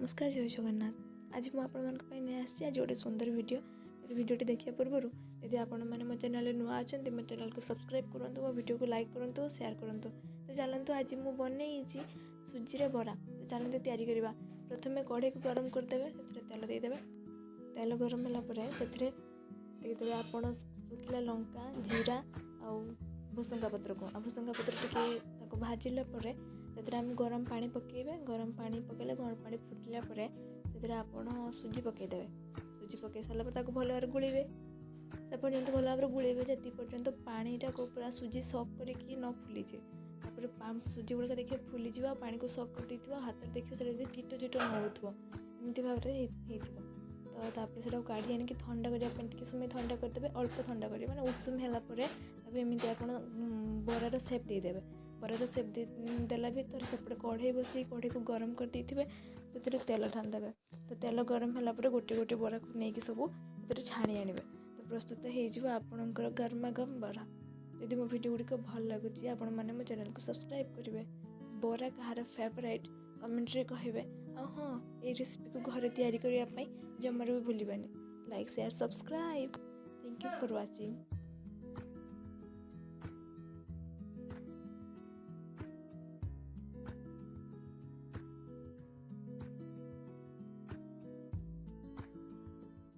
नमस्कार जय जगन्नाथ। आज मुझे नहीं आसी आज गोटे सुंदर भिडियोटी देखा पूर्व यदि आपण मैंने मो चैनल नुआ अच्छा मो चैनल को सब्सक्राइब करूँ, मो वीडियो को लाइक करूँ, शेयर करूँ। तो चलते आज मुझे बनई सुजी बरा। तो चलते तैयारी करवा। प्रथम कढ़ई को गरम करदे, तेल देदेवे। तेल गरम होगापे आप शुखिला लंका जीरा आ भूसंगा पत्र को भूसंगा पत्र टी भाजिला से गरम पानी पकेबे। गरम पानी पकेले गरम पानी फुटिला से आप सुजी पकईदे। सुजी पकई सारा भल भाव गुड़े से पर्यंत भल भाव गुड़े जी पर्यंत पानीटा को पूरा सुजी सक करके न फुलीजे। सुजी गुड़ाक देखिए फुलीज पानी को सक कर देथिबो। हाथ देखिए से छिट छिट नौथो एमती भाव में तो से काढ़ी आनिक ठंडा करने समय ठंडा करदे। अल्प ठंडा करेंगे मैंने उषुम है एमती आप बरार सेप देदेवे। बरार सेप देला भर सेपटे कढ़ई बस कढ़ई को गरम कर देथिबे। से तेल ढालिदेवे। तो तेल गरम है गोटे गोटे बरा को लेकिन सब छाणी आनिबे। तो प्रस्तुत हो आपणकर गरमा गरम बरा। यदि मो वीडियो गुड़िक भल लगुच आपने मो चैनल को सब्सक्राइब करेंगे। बरा कहार फेवरेट कमेंट्रे कहे। हाँ ये रेसिपी को घर तैयारी करने जमार भी भूलबानी। Like share subscribe. Thank you for watching.